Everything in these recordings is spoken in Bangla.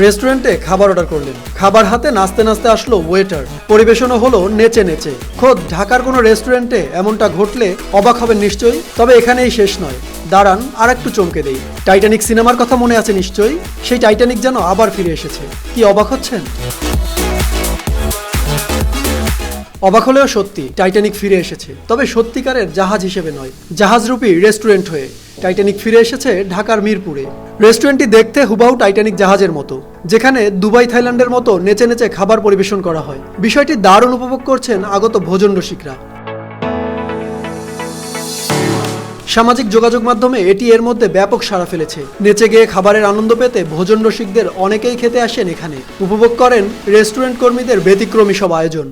রেস্টুরেন্টে খাবার অর্ডার করলেন, খাবার হাতে নাচতে নাচতে আসলো ওয়েটার, পরিবেশনও হলো নেচে নেচে। খোদ ঢাকার কোনো রেস্টুরেন্টে এমনটা ঘটলে অবাক হবেন নিশ্চয়ই। তবে এখানেই শেষ নয়, দাঁড়ান আর একটু চমকে দেই। টাইটানিক সিনেমার কথা মনে আছে নিশ্চয়ই, সেই টাইটানিক যেন আবার ফিরে এসেছে। কি অবাক হচ্ছেন? অবাক হলেও সত্যি, টাইটানিক ফিরে এসেছে, তবে সত্যিকারের জাহাজ হিসেবে নয়, জাহাজরূপী রেস্টুরেন্ট হয়ে। টাইটানিক ফিরে এসেছে ঢাকার মিরপুরে। রেস্টুরেন্টটি দেখতে হুবাহু টাইটানিক জাহাজের মতো, যেখানে দুবাই থাইল্যান্ডের মতো নেচে নেচে খাবার পরিবেশন করা হয়। বিষয়টি দারুণ উপভোগ করছেন আগত ভোজন রসিকরা। সামাজিক যোগাযোগ মাধ্যমে এটি এর মধ্যে ব্যাপক সাড়া ফেলেছে। নেচে গিয়ে খাবারের আনন্দ পেতে ভোজন রসিকদের অনেকেই খেতে আসেন এখানে, উপভোগ করেন রেস্টুরেন্ট কর্মীদের ব্যতিক্রমী সব আয়োজন।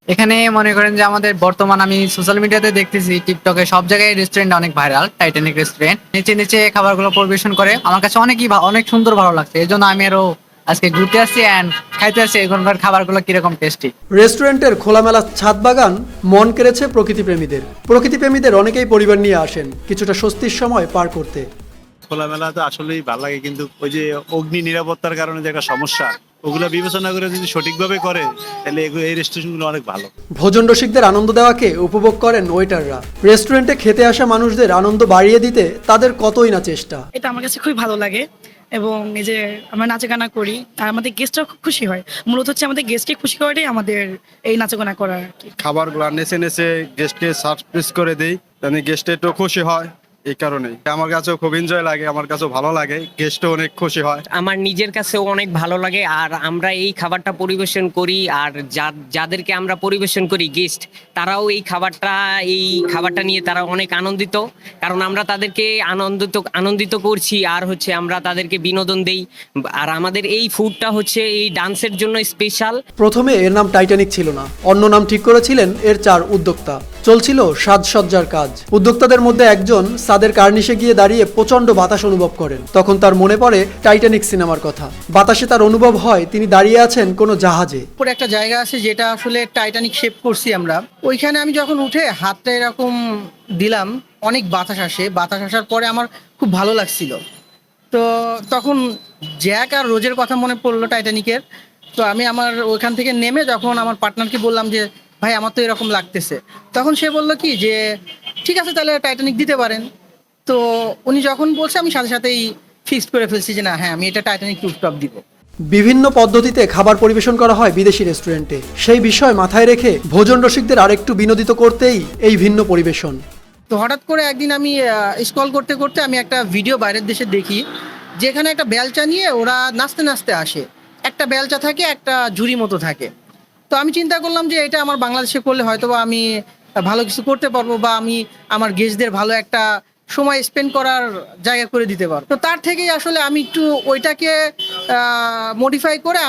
এখানে মনে করেন যে আমাদের বর্তমান আমি সোশ্যাল মিডিয়াতে দেখতেছি, টিকটকে সব জায়গায় রেস্টুরেন্ট অনেক ভাইরাল, টাইটানিক রেস্টুরেন্ট। নিচে নিচে খাবারগুলো পরিবেশন করে আমার কাছে অনেক সুন্দর ভালো লাগছে। এই জন্য আমি আরো আজকে ঘুরতে আসছি অ্যান্ড খাইতে আসছি এখানকার খাবারগুলো কিরকম টেস্টি। রেস্টুরেন্টের খোলামেলা ছাদ বাগান মন কেড়েছে প্রকৃতিপ্রেমীদের অনেকেই পরিবার নিয়ে আসেন কিছুটা স্বস্তির সময় পার করতে। খোলামেলা তো আসলেই ভালো লাগে, কিন্তু ওই যে অগ্নি নিরাপত্তার কারণে যে একটা সমস্যা, ওগুলো বিবেচনা করে যদি সঠিকভাবে করে তাহলে এই রেস্টুরেন্টগুলো অনেক ভালো। ভোজন রসিকদের আনন্দ দেওয়াকে উপভোগ করেন ওয়েটাররা। রেস্টুরেন্টে খেতে আসা মানুষদের আনন্দ বাড়িয়ে দিতে তাদের কতই না চেষ্টা। এটা আমার কাছে খুবই ভালো লাগে এবং এই যে আমরা নাচাগানা করি আর আমাদের গেস্টরাও খুব খুশি হয়। মূলত হচ্ছে আমাদের গেস্টকে খুশি করাটাই আমাদের এই নাচাগানা করার আর কি। খাবারগুলো নেচে নেচে গেস্টকে সার্ভিস করে দেই, তাহলে গেস্ট একটু খুশি হয়। এই কারণেই আমার কাছেও খুব এনজয় লাগে, আমার কাছেও ভালো লাগে, গেস্টও অনেক খুশি হয়। আমার নিজের কাছেও অনেক ভালো লাগে। আর আমরা এই খাবারটা পরিবেশন করি আর যাদেরকে আমরা পরিবেশন করি গেস্ট, তারাও এই খাবারটা নিয়ে তারা অনেক আনন্দিত, কারণ আমরা তাদেরকে আনন্দিত করছি আর হচ্ছে আমরা তাদেরকে বিনোদন দেই। আর আমাদের এই ফুডটা হচ্ছে এই ডান্সের জন্য স্পেশাল। প্রথমে এর নাম টাইটানিক ছিল না, অন্য নাম ঠিক করেছিলেন এর 4 উদ্যোক্তা। চলছিল সাজসজ্জার কাজ। উদ্যোক্তাদের মধ্যে একজন ছাদের কার্নিশে গিয়ে দাঁড়িয়ে প্রচন্ড বাতাস অনুভব করেন। তখন তার মনে পড়ে টাইটানিক সিনেমার কথা। বাতাসে তার অনুভব হয় তিনি দাঁড়িয়ে আছেন কোনো জাহাজে। উপরে একটা জায়গা আছে যেটা আসলে টাইটানিক শেপ করছি আমরা, ওইখানে আমি যখন উঠে হাতটা এরকম দিলাম, অনেক বাতাস আসার পরে আমার খুব ভালো লাগছিল। তো তখন জ্যাক আর রোজের কথা মনে পড়লো টাইটানিকের। তো আমি আমার ওইখান থেকে নেমে যখন আমার পার্টনারকে বললাম যে ভাই আমার তো এরকম লাগতেছে, তখন সে বললো কি যে ঠিক আছে তাহলে টাইটানিক দিতে পারেন। তো উনি যখন বলছে আমি সাথে সাথেই ফিক্সড করে ফেলছি যে না, হ্যাঁ আমি এটা টাইটানিক রুফটপ দিব। বিভিন্ন পদ্ধতিতে খাবার পরিবেশন করা হয় বিদেশি রেস্টুরেন্টে। সেই বিষয় মাথায় রেখে ভোজন রসিকদের আরেকটু বিনোদিত করতেই এই ভিন্ন পরিবেশন। তো হঠাৎ করে একদিন আমি স্ক্রল করতে করতে আমি একটা ভিডিও বাইরের দেশে দেখি, যেখানে একটা বেলচা নিয়ে ওরা নাচতে নাচতে আসে। একটা বেলচা থাকে, একটা ঝুড়ি মতো থাকে। তো আমি চিন্তা করলাম যে এটা আমার বাংলাদেশে করলে হয়তো বা আমি ভালো কিছু করতে পারবো, বা আমি আমার গেস্টদের ভালো একটা সময় স্পেন্ড করার জায়গা করে দিতে পারবো। তো তার থেকেই আসলে আমি একটু ওইটাকে মডিফাই করে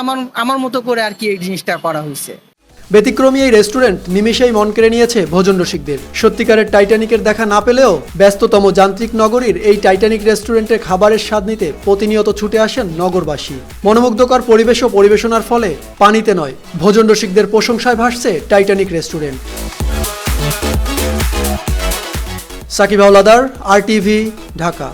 আমার মতো করে আর কি এই জিনিসটা করা হয়েছে। ব্যতিক্রমী এই রেস্টুরেন্ট নিমেষেই মন কেড়ে নিয়েছে ভোজন রসিকদের। সত্যিকারের টাইটানিকের দেখা না পেলেও ব্যস্ততম যান্ত্রিক নগরীর এই টাইটানিক রেস্টুরেন্টের খাবারের স্বাদ নিতে প্রতিনিয়ত ছুটে আসেন নগরবাসী। মনোমুগ্ধকর পরিবেশ ও পরিবেশনার ফলে পানিতে নয়, ভোজন রসিকদের প্রশংসায় ভাসছে Titanic restaurant. Sakib Howlader, RTV, Dhaka.